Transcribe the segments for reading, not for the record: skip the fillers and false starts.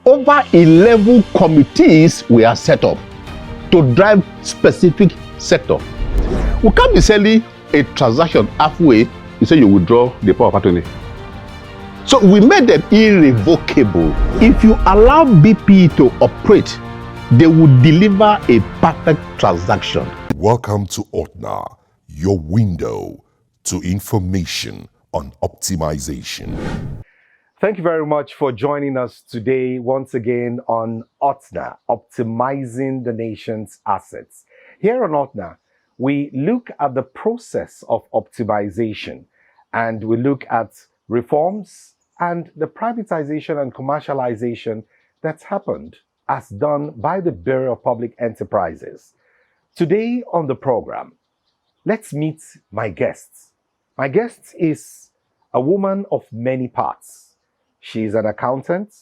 Over 11 committees were set up to drive specific sector. We can't be selling a transaction halfway, you say you withdraw the power of attorney. So we made them irrevocable. If you allow BP to operate, they will deliver a perfect transaction. Welcome to OTNA, your window to information on optimization. Thank you very much for joining us today once again on OTNA, Optimizing the Nation's Assets. Here on OTNA, we look at the process of optimization, and we look at reforms and the privatization and commercialization that's happened as done by the Bureau of Public Enterprises. Today on the program, let's meet my guests. My guest is a woman of many parts. She's an accountant,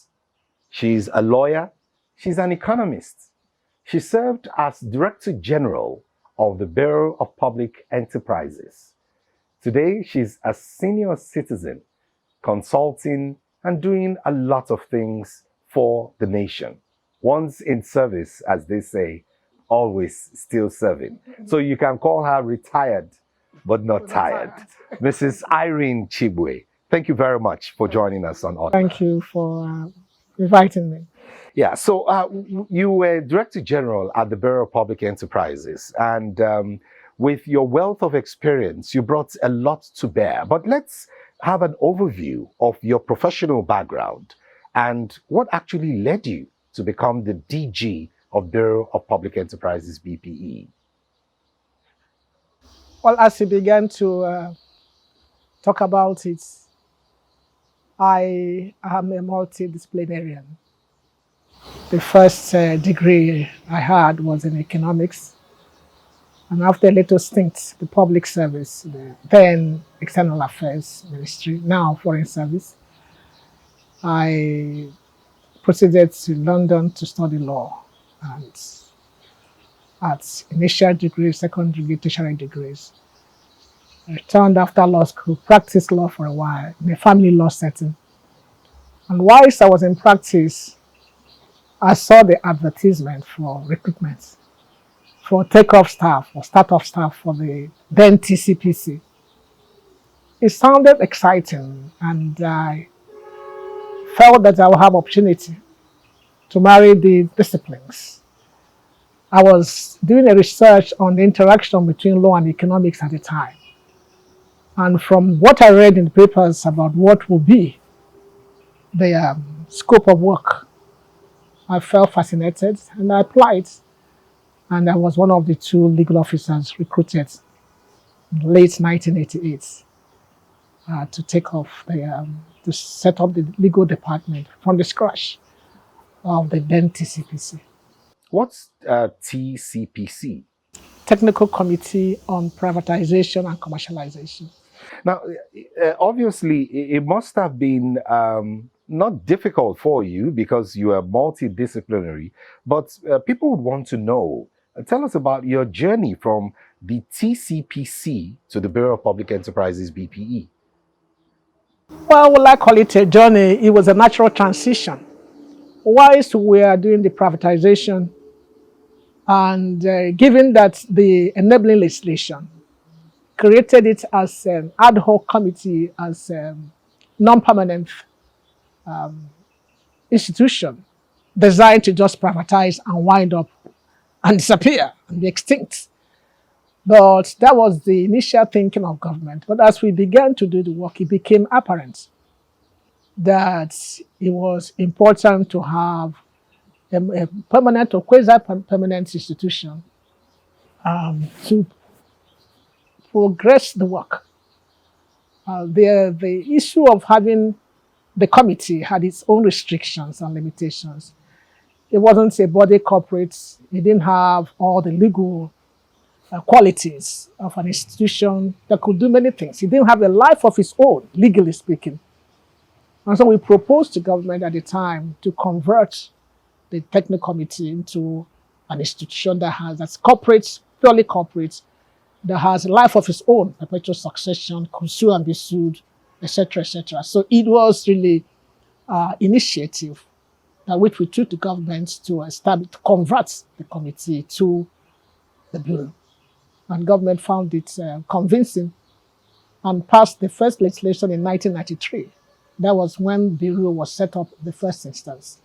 she's a lawyer, she's an economist. She served as Director General of the Bureau of Public Enterprises. Today, she's a senior citizen, consulting and doing a lot of things for the nation. Once in service, as they say, always still serving. So you can call her retired, but not tired. Mrs. Irene Chibwe. Thank you very much for joining us on OTNA. Thank you for inviting me. Yeah, so you were Director General at the Bureau of Public Enterprises, and with your wealth of experience, you brought a lot to bear. But let's have an overview of your professional background and what actually led you to become the DG of Bureau of Public Enterprises, BPE. Well, as we began to talk about it, I am a multidisciplinarian. The first degree I had was in economics, and after a little stint, the public service, the then External Affairs Ministry, now Foreign Service, I proceeded to London to study law, and at initial degrees, second degree, tertiary degrees. I returned after law school, practiced law for a while in a family law setting. And whilst I was in practice, I saw the advertisement for recruitment, for take-off staff or start-off staff for the then TCPC. It sounded exciting, and I felt that I would have opportunity to marry the disciplines. I was doing a research on the interaction between law and economics at the time. And from what I read in the papers about what will be the scope of work, I felt fascinated and I applied. And I was one of the 2 legal officers recruited in late 1988 to take off to set up the legal department from the scratch of the then TCPC. What's TCPC? Technical Committee on Privatization and Commercialization. Now, obviously, it must have been not difficult for you because you are multidisciplinary, but people would want to know, tell us about your journey from the TCPC to the Bureau of Public Enterprises, BPE. Well, will I call it a journey? It was a natural transition. Whilst we are doing the privatization, and given that the enabling legislation created it as an ad hoc committee, as a non-permanent institution designed to just privatize and wind up and disappear and be extinct. But that was the initial thinking of government. But as we began to do the work, it became apparent that it was important to have a permanent or quasi-permanent institution to progress the work. The issue of having the committee had its own restrictions and limitations. It wasn't a body corporate. It didn't have all the legal qualities of an institution that could do many things. It didn't have a life of its own, legally speaking. And so we proposed to government at the time to convert the technical committee into an institution that's corporate, purely corporate, that has a life of its own, perpetual succession, could sue and be sued, etc., etc. So it was really initiative that which we took to government to establish, to convert the committee to the bureau. And government found it convincing and passed the first legislation in 1993. That was when the bureau was set up in the first instance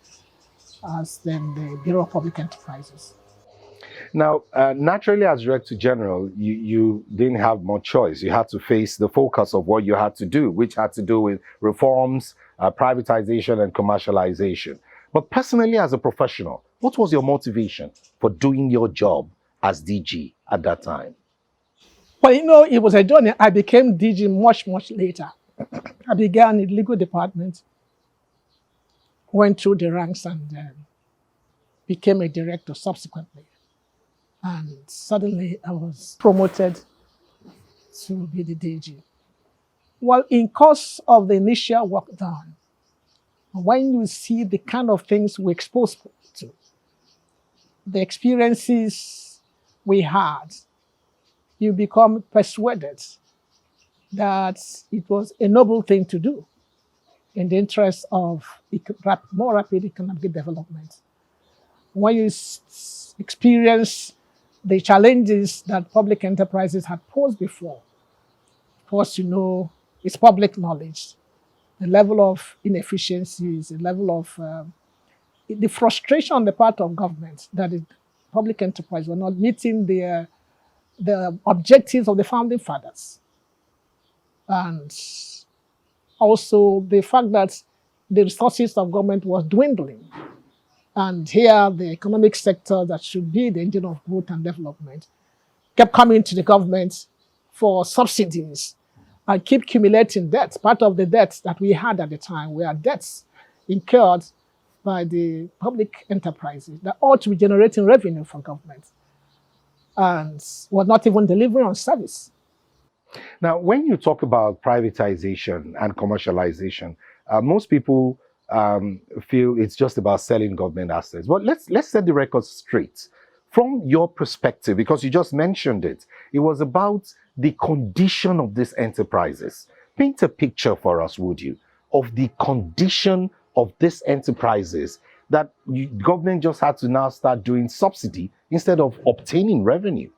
as then the Bureau of Public Enterprises. Now, naturally, as Director General, you didn't have much choice. You had to face the focus of what you had to do, which had to do with reforms, privatization, and commercialization. But personally, as a professional, what was your motivation for doing your job as DG at that time? Well, you know, it was a journey. I became DG much, much later. I began in the legal department, went through the ranks, and became a director subsequently. And suddenly I was promoted to be the DG. Well, in course of the initial work done, when you see the kind of things we exposed to, the experiences we had, you become persuaded that it was a noble thing to do in the interest of more rapid economic development. When you experience the challenges that public enterprises had posed before, of course, you know, it's public knowledge, the level of inefficiencies, the level of the frustration on the part of government that the public enterprise were not meeting the objectives of the founding fathers. And also the fact that the resources of government was dwindling. And here the economic sector that should be the engine of growth and development kept coming to the government for subsidies and keep accumulating debts. Part of the debts that we had at the time were debts incurred by the public enterprises that ought to be generating revenue for government and were not even delivering on service. Now, when you talk about privatization and commercialization, most people feel it's just about selling government assets. But let's set the record straight. From your perspective, because you just mentioned it, it was about the condition of these enterprises. Paint a picture for us, would you, of the condition of these enterprises that government just had to now start doing subsidy instead of obtaining revenue.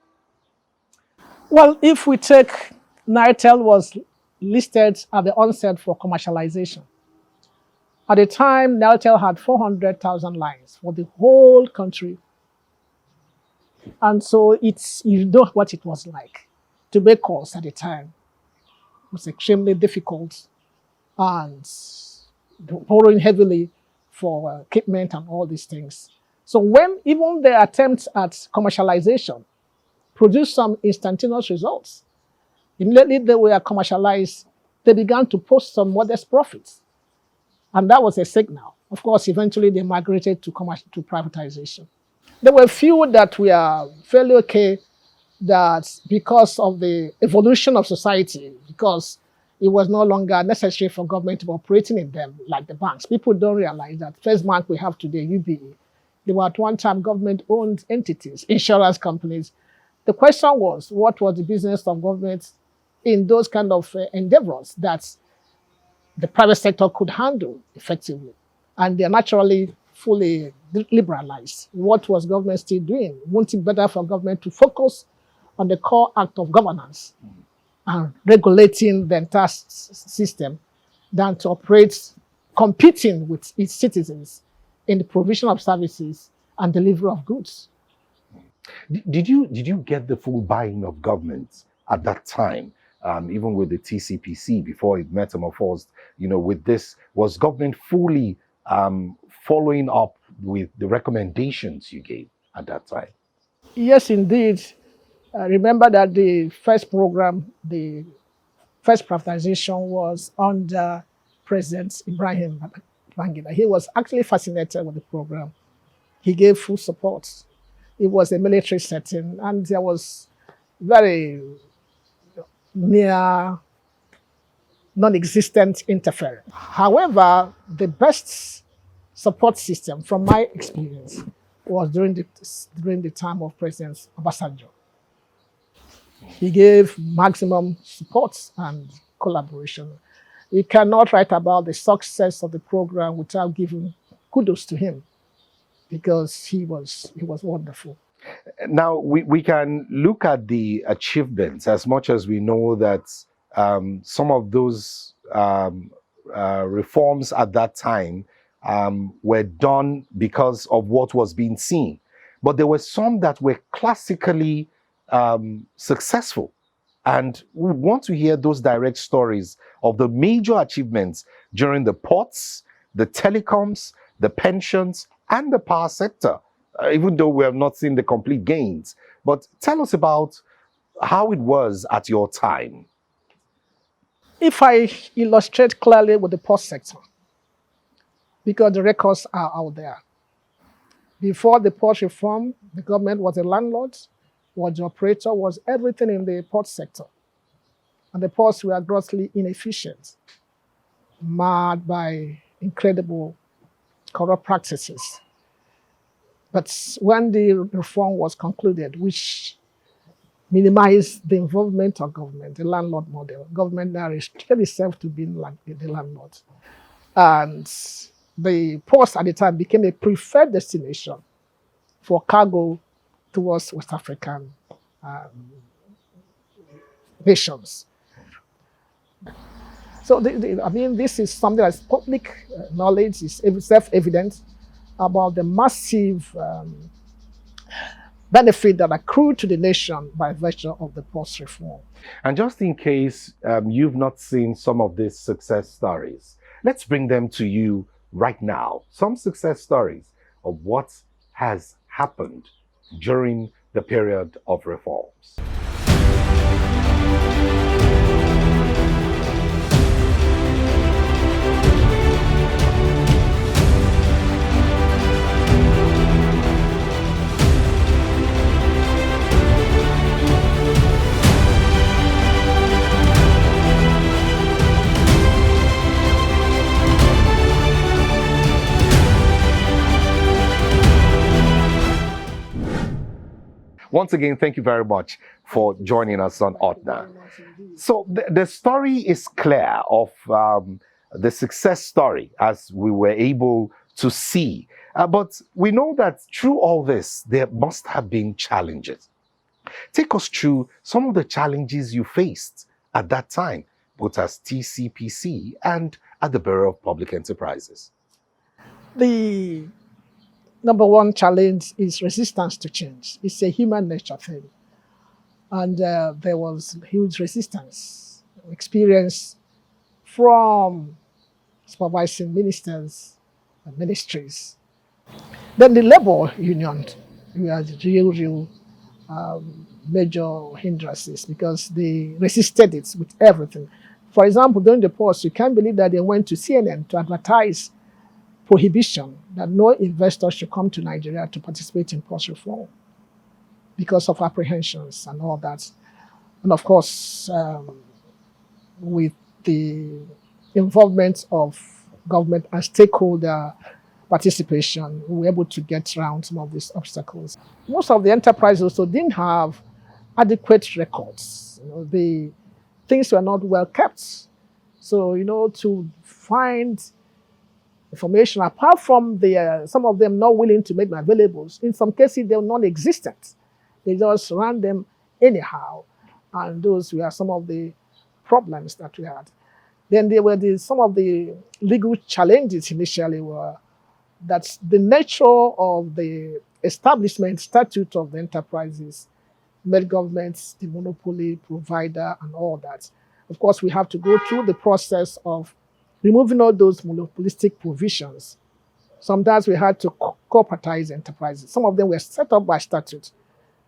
Well, if we take Nitel was listed at the onset for commercialization. At the time, Nitel had 400,000 lines for the whole country. And so you know what it was like to make calls at the time. It was extremely difficult and borrowing heavily for equipment and all these things. So when even the attempts at commercialization produced some instantaneous results, immediately they were commercialized, they began to post some modest profits. And that was a signal. Of course, eventually they migrated to privatization. There were few that were fairly okay that because of the evolution of society, because it was no longer necessary for government to be operating in them like the banks. People don't realize that First Bank we have today, UBE, they were at one time government-owned entities, insurance companies. The question was, what was the business of government in those kind of endeavors that the private sector could handle effectively? And they're naturally fully liberalized. What was government still doing? Wouldn't it be better for government to focus on the core act of governance and regulating the entire system than to operate competing with its citizens in the provision of services and delivery of goods? Did you get the full buy-in of government at that time, even with the TCPC before it metamorphosed? You know, with this, was government fully following up with the recommendations you gave at that time? Yes, indeed. Remember that the first program, the first privatization was under President Ibrahim Babangida. He was actually fascinated with the program. He gave full support. It was a military setting, and there was very near non-existent interference. However, the best support system, from my experience, was during the time of President Obasanjo. He gave maximum support and collaboration. You cannot write about the success of the program without giving kudos to him, because he was wonderful. Now, we can look at the achievements, as much as we know that some of those reforms at that time were done because of what was being seen. But there were some that were classically successful. And we want to hear those direct stories of the major achievements during the ports, the telecoms, the pensions, and the power sector, even though we have not seen the complete gains. But tell us about how it was at your time. If I illustrate clearly with the port sector, because the records are out there. Before the port reform, the government was a landlord, was the operator, was everything in the port sector. And the ports were grossly inefficient, marred by incredible corrupt practices. But when the reform was concluded, which minimized the involvement of government, the landlord model, government now restricted itself to being like the landlord. And the ports at the time became a preferred destination for cargo towards West African nations. So, I mean, this is something that's public knowledge, is self-evident about the massive benefit that accrued to the nation by virtue of the post reform. And just in case you've not seen some of these success stories, let's bring them to you right now. Some success stories of what has happened during the period of reforms. Once again, thank you very much for joining us on OTNA. So the story is clear of the success story, as we were able to see. But we know that through all this, there must have been challenges. Take us through some of the challenges you faced at that time, both as TCPC and at the Bureau of Public Enterprises. The number one challenge is resistance to change. It's a human nature thing. And there was huge resistance experienced from supervising ministers and ministries. Then the labor union were real major hindrances, because they resisted it with everything. For example, during the pause, you can't believe that they went to CNN to advertise prohibition that no investor should come to Nigeria to participate in post reform because of apprehensions and all that. And of course, with the involvement of government and stakeholder participation, we were able to get around some of these obstacles. Most of the enterprises also didn't have adequate records. The things were not well kept. So, to find information, apart from some of them not willing to make them available, in some cases they're non-existent. They just ran them anyhow. And those were some of the problems that we had. Then there were some of the legal challenges initially were that the nature of the establishment statute of the enterprises made governments the monopoly provider and all that. Of course, we have to go through the process of removing all those monopolistic provisions. Sometimes we had to corporatize enterprises. Some of them were set up by statute.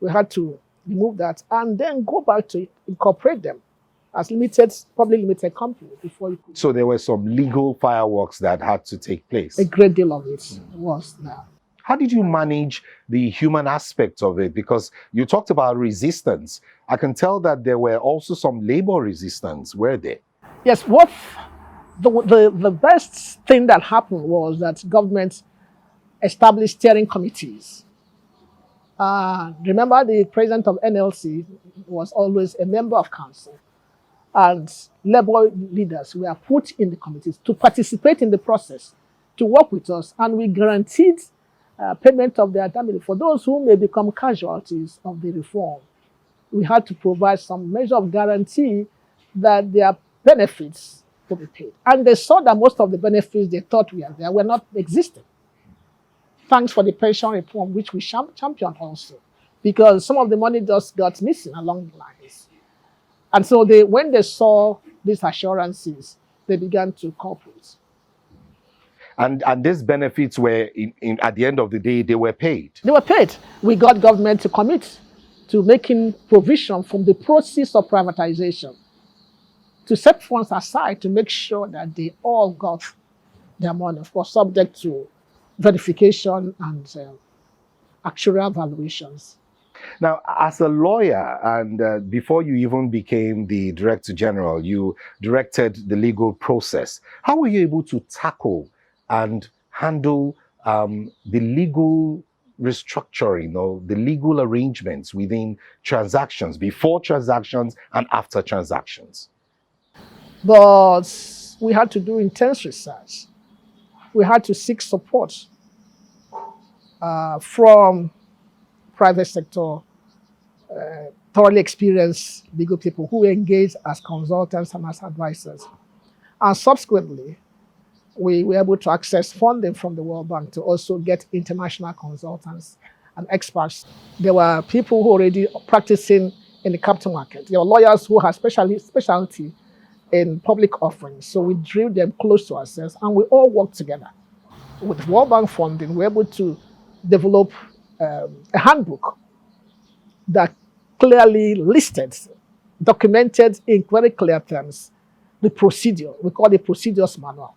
We had to remove that and then go back to incorporate them as public limited companies before you could. So there were some legal fireworks that had to take place. A great deal of it was now. How did you manage the human aspect of it? Because you talked about resistance. I can tell that there were also some labor resistance, were there? Yes, what the best thing that happened was that government established steering committees. Remember, the president of NLC was always a member of council. and labor leaders were put in the committees to participate in the process, to work with us, and we guaranteed payment of their damage for those who may become casualties of the reform. We had to provide some measure of guarantee that their benefits will be paid. And they saw that most of the benefits they thought were not existing. Thanks for the pension reform, which we championed also, because some of the money just got missing along the lines. And so when they saw these assurances, they began to cooperate. And these benefits were, at the end of the day, they were paid. They were paid. We got government to commit to making provision from the proceeds of privatization to set funds aside to make sure that they all got their money, of course, subject to verification and actuarial valuations. Now, as a lawyer, and before you even became the Director General, you directed the legal process. How were you able to tackle and handle the legal restructuring or the legal arrangements within transactions, before transactions and after transactions? But we had to do intense research. We had to seek support from private sector, thoroughly experienced legal people who engage as consultants and as advisors. And subsequently, we were able to access funding from the World Bank to also get international consultants and experts. There were people who were already practicing in the capital market. There were lawyers who had specialty in public offerings. So we drew them close to ourselves and we all worked together. With World Bank funding, we were able to develop a handbook that clearly listed, documented in very clear terms, the procedure. We call it procedures manual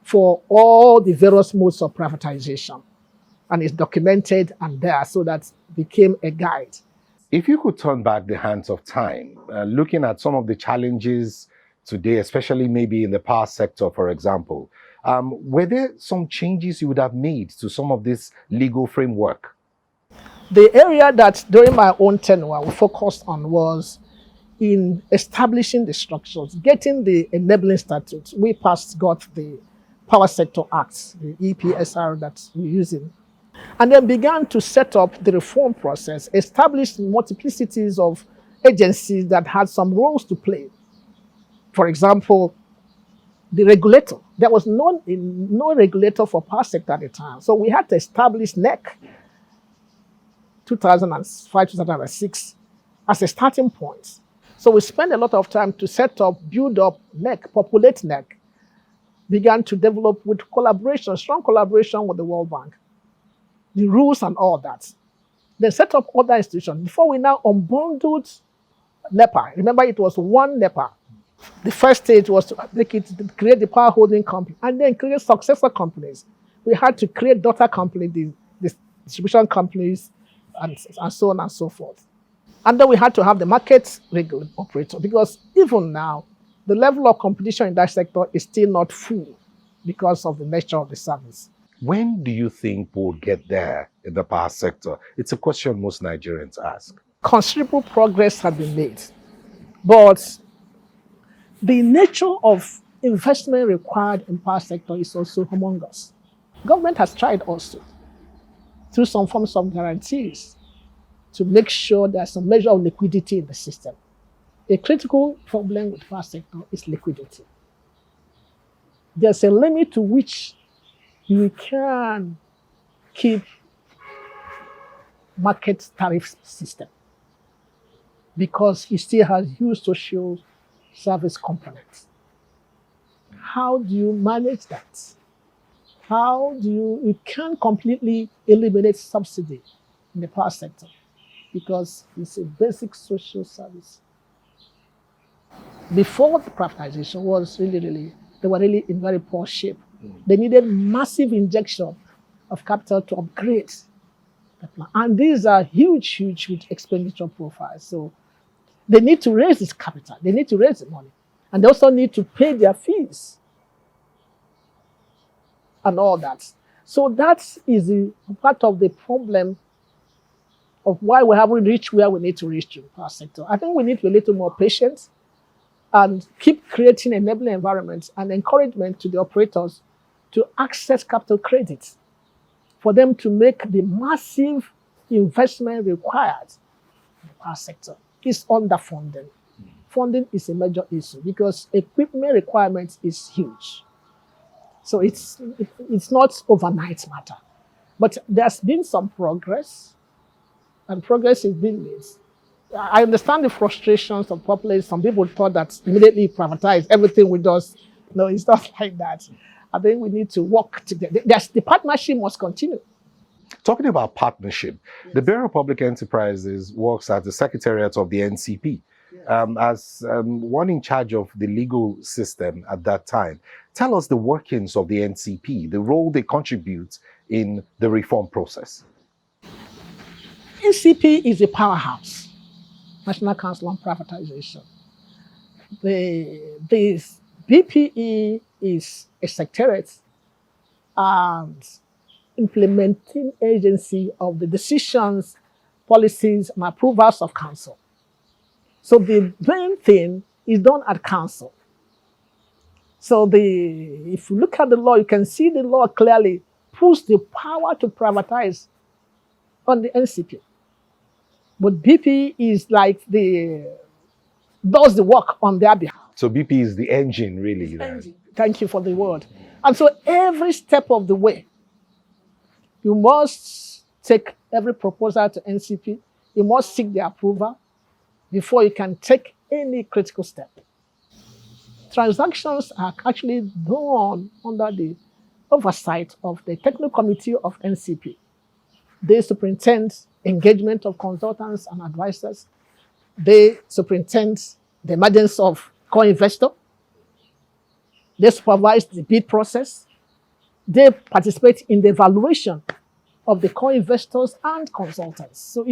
for all the various modes of privatization. And it's documented and there so that it became a guide. If you could turn back the hands of time, looking at some of the challenges today, especially maybe in the power sector, for example, were there some changes you would have made to some of this legal framework? The area that during my own tenure we focused on was in establishing the structures, getting the enabling statutes. We got the Power Sector Act, the EPSR that we're using, and then began to set up the reform process, established multiplicities of agencies that had some roles to play. For example, the regulator. There was no regulator for power sector at the time. So we had to establish NEC 2005, 2006 as a starting point. So we spent a lot of time to set up, build up NEC, populate NEC, began to develop with collaboration, strong collaboration with the World Bank, the rules and all that. Then set up other institutions. Before we now unbundled NEPA. Remember, it was one NEPA. The first stage was to create the power holding company and then create successor companies. We had to create daughter companies, the distribution companies, and so on and so forth. And then we had to have the market regulator operator because even now, the level of competition in that sector is still not full because of the nature of the service. When do you think we'll get there in the power sector? It's a question most Nigerians ask. Considerable progress has been made, but the nature of investment required in power sector is also humongous. Government has tried also through some forms of guarantees to make sure there's some measure of liquidity in the system. A critical problem with power sector is liquidity. There's a limit to which you can keep market tariff system because it still has huge social service components. How do you manage that? You can't completely eliminate subsidy in the power sector because it's a basic social service. Before the privatization was they were really in very poor shape. They needed massive injection of capital to upgrade the plant. And these are huge expenditure profiles. So they need to raise this capital. They need to raise the money. And they also need to pay their fees and all that. So that is part of the problem of why we haven't reached where we need to reach in the power sector. I think we need to be a little more patient and keep creating enabling environments and encouragement to the operators to access capital credits for them to make the massive investment required in the power sector. Is underfunding. Funding is a major issue because equipment requirements is huge. So it's not overnight matter. But there's been some progress, and progress is being made. I understand the frustrations of populace. Some people thought that immediately privatize everything we do. No, it's not like that. I think we need to work together. The partnership must continue. Talking about partnership, the Bureau of Public Enterprises works as the Secretariat of the NCP, as one in charge of the legal system at that time. Tell us the workings of the NCP, the role they contribute in the reform process. NCP is a powerhouse, National Council on Privatization. The BPE is a secretariat and implementing agency of the decisions, policies, and approvals of council. So the main thing is done at council. So if you look at the law, you can see the law clearly puts the power to privatize on the NCP. But BP is like does the work on their behalf. So BP is the engine, really. Thank you for the word. And so every step of the way, you must take every proposal to NCP. You must seek the approval before you can take any critical step. Transactions are actually done under the oversight of the Technical Committee of NCP. They superintend engagement of consultants and advisors. They superintend the emergence of co-investor. They supervise the bid process. They participate in the evaluation of the co-investors and consultants. So,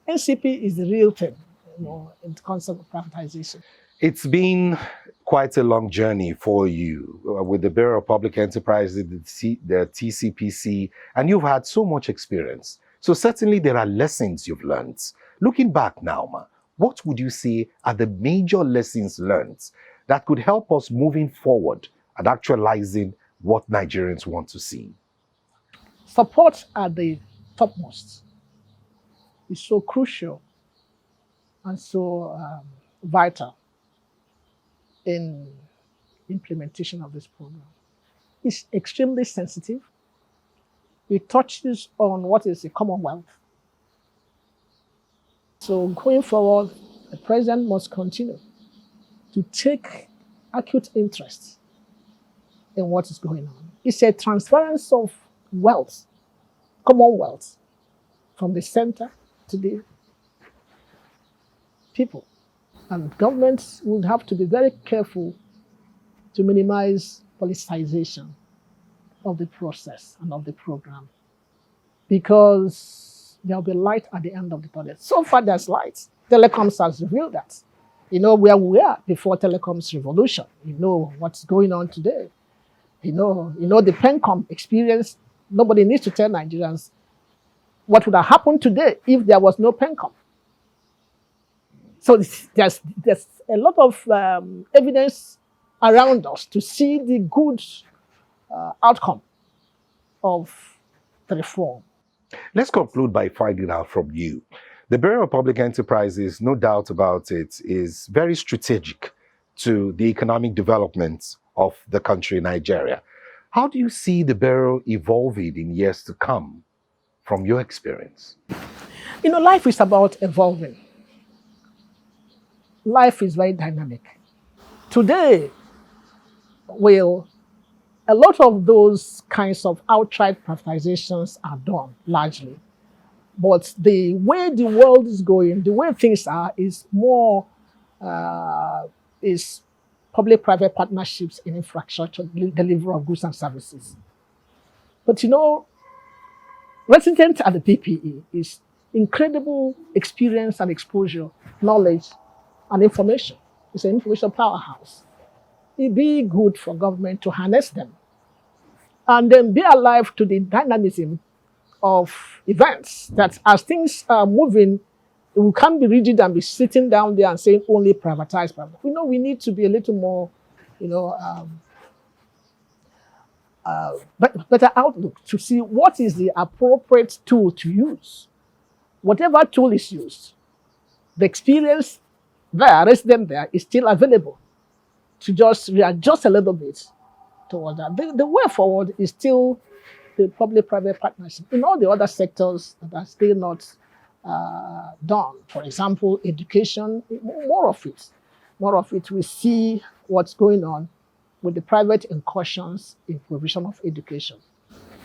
NCP is the real thing, in the concept of privatization. It's been quite a long journey for you with the Bureau of Public Enterprises, the TCPC, and you've had so much experience. So certainly there are lessons you've learned. Looking back now, what would you say are the major lessons learned that could help us moving forward and actualizing what Nigerians want to see? Support at the topmost is so crucial and so vital in implementation of this program. It's extremely sensitive. It touches on what is the Commonwealth. So going forward, the president must continue to take acute interest in what is going on. It's a transference of wealth, Commonwealth, from the center to the people. And governments would have to be very careful to minimize politicization of the process and of the program, because there'll be light at the end of the tunnel. So far, there's light. Telecoms has revealed that. You know where we were before telecoms revolution. You know what's going on today. You know the PENCOM experience. Nobody needs to tell Nigerians what would have happened today if there was no PENCOM. So there's a lot of evidence around us to see the good outcome of the reform. Let's conclude by finding out from you. The Bureau of Public Enterprises, no doubt about it, is very strategic to the economic development of the country, Nigeria. How do you see the Bureau evolving in years to come from your experience? Life is about evolving. Life is very dynamic. Today, a lot of those kinds of outright privatizations are done, largely. But the way the world is going, the way things are, is more is public-private partnerships in infrastructure, delivery of goods and services. But resident at the PPE is incredible experience and exposure, knowledge, and information. It's an information powerhouse. It'd be good for government to harness them and then be alive to the dynamism of events, that as things are moving we can't be rigid and be sitting down there and saying only privatize. We know we need to be a little more, better outlook to see what is the appropriate tool to use. Whatever tool is used, the experience there, resident there, is still available to just readjust a little bit toward that. The way forward is still the public-private partnership in all the other sectors that are still not done. For example, education, more of it. We see what's going on with the private incursions in provision of education.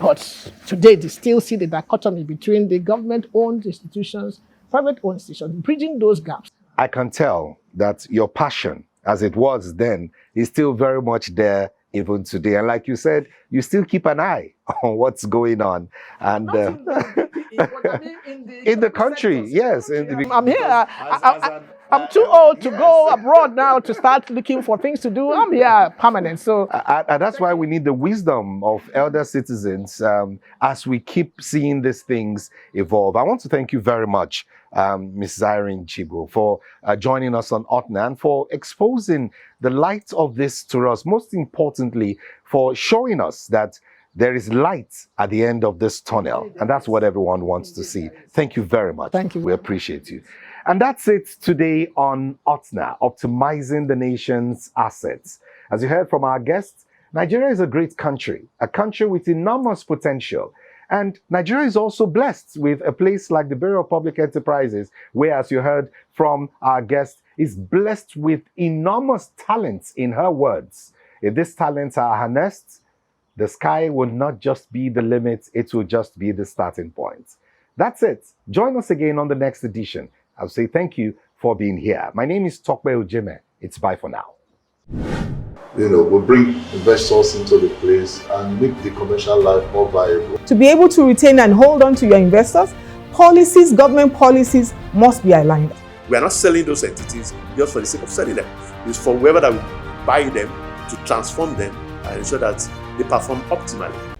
But today, they still see the dichotomy between the government-owned institutions, private-owned institutions, bridging those gaps. I can tell that your passion, as it was then, is still very much there even today. And like you said, you still keep an eye on what's going on. And in the country, yes. I'm here. I'm too old to go abroad now to start looking for things to do. I'm here permanent. So, and that's why we need the wisdom of elder citizens as we keep seeing these things evolve. I want to thank you very much, Mrs. Irene Chibo, for joining us on OTNA and for exposing the light of this to us. Most importantly, for showing us that there is light at the end of this tunnel. And that's what everyone wants to see. Thank you very much. Thank you. We appreciate you. And that's it today on OTNA, Optimizing the Nation's Assets. As you heard from our guests, Nigeria is a great country, a country with enormous potential. And Nigeria is also blessed with a place like the Bureau of Public Enterprises, where, as you heard from our guest, is blessed with enormous talents, in her words. If these talents are harnessed, the sky will not just be the limit, it will just be the starting point. That's it. Join us again on the next edition. I'll say thank you for being here. My name is Tokwe Ojime. It's bye for now. We'll bring investors into the place and make the commercial life more viable. To be able to retain and hold on to your investors, policies, government policies must be aligned. We are not selling those entities just for the sake of selling them. It's for whoever that will buy them to transform them and ensure that they perform optimally.